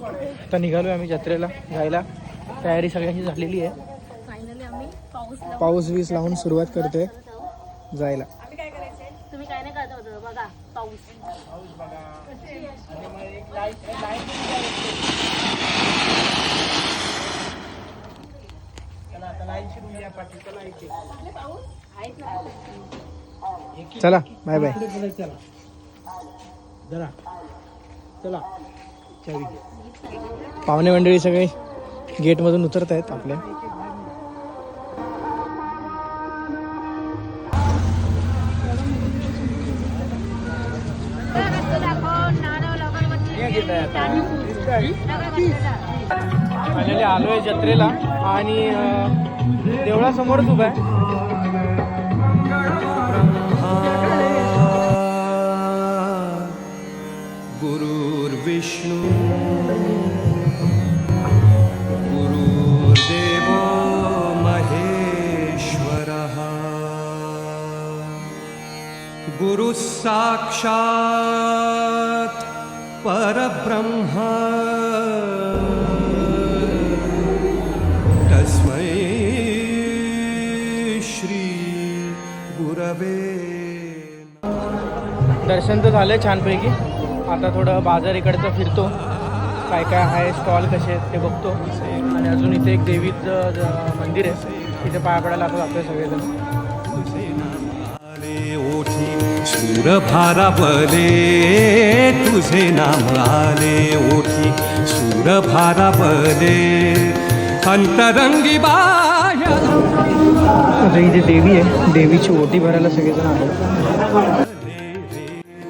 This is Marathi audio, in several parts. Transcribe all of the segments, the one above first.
आता निघालो आम्ही जत्रेला जायला. तयारी सगळ्यांची झालेली आहे. फायनली आम्ही पाऊस वीस लावून सुरुवात करतोय जायला. तुम्ही काय नाही करत होतं बघा पाऊस चला बाय बाय. पाहुणे मंडळी सगळे गेट मधून उतरत आहेत आपल्या. फायनली आलोय जत्रेला आणि देवळासमोरच उभा आहे. गुरुर्विष्णू गुरुर्देवो महेश्वरः गुरुः साक्षात् परब्रह्म तस्मै श्री गुरवे. दर्शन तर झालंय छानपैकी. आता थोडं बाजार इकडचं फिरतो, काय काय आहे स्टॉल कसे आहेत ते बघतो. आणि अजून इथे एक देवीचं मंदिर आहे, तिथे पाया पडायला आता जातोय सगळेजण. सूर भारावले तुझे नाम आले ओठी सूर भारावले अंतरंगी बाह्य. आता इथे देवी आहे, देवीची ओटी भरायला सगळेजण आले.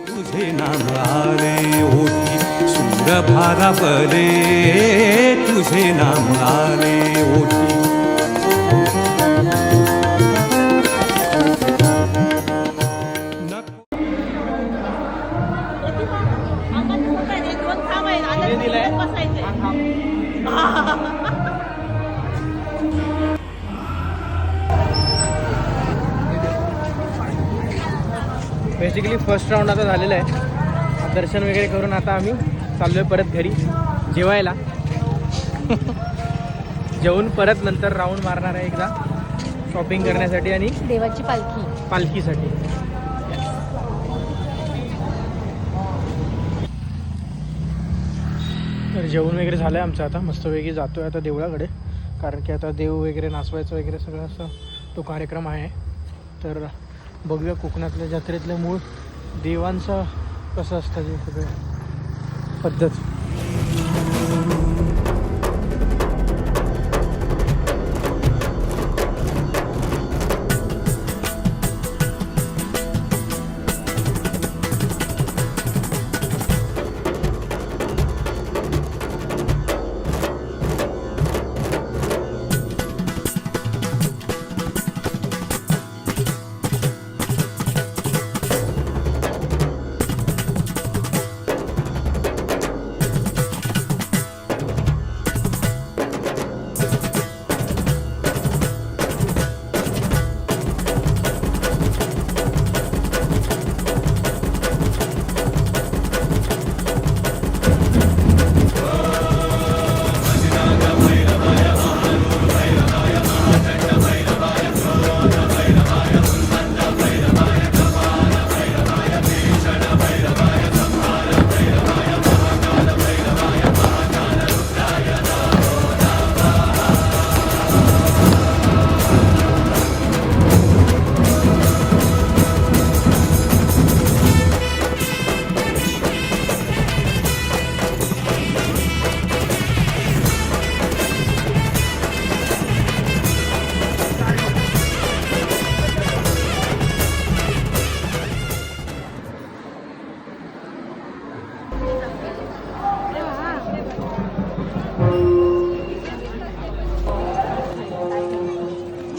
तुझे नाम आले ओठी सूर भारावले तुझे नाम आले ओठी. बेसिकली फर्स्ट राऊंड आता झालेला आहे. दर्शन वगैरे करून आता आम्ही चाललोय परत घरी जेवायला. जेवून परत नंतर राऊंड मारणार आहे एकदा शॉपिंग करण्यासाठी आणि देवाची पालखीसाठी. तर जेवण वगैरे झालं आहे आमचं. आता मस्तपैकी जातो आहे आता देवळाकडे, कारण की आता देव वगैरे नाचवायचं वगैरे सगळं असं तो कार्यक्रम आहे. तर बघूया कोकणातल्या जत्रेतलं मूळ देवांचं कसं असतं ते सगळं पद्धत.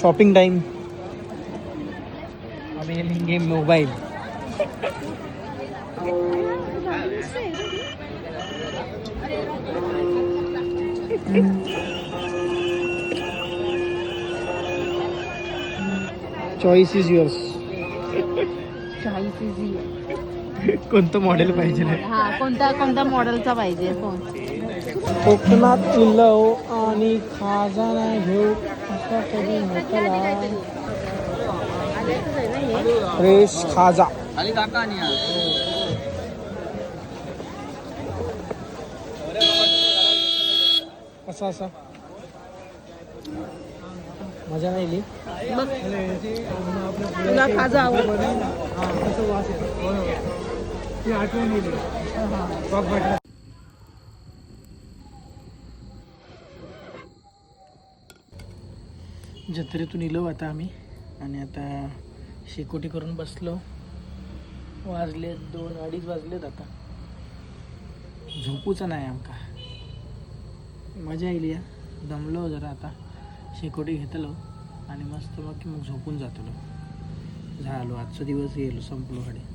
Shopping time. अभी लेंगे mobile. Choice is yours. Choice is कोणतं मॉडेल पाहिजे? हा कोणता मॉडेलचा पाहिजे फोन. कोकणात इलव आणि खाजाना घेऊ असा कधी म्हटला फ्रेश खाजा कसा असा मजा नाही आली तुला खाजा आवडतो आठवण येईल जत्रेतून इलो आता आम्ही आणि आता शेकोटी करून बसलो. वाजले 2-2:30 वाजलेत आता. झोपूचं नाही आमका. मजा येईल या. दमलो जरा आता. शेकोटी घेतलो आणि मस्त मग झोपून जातलो. झालो आजचा दिवस येलो संपलो कडे.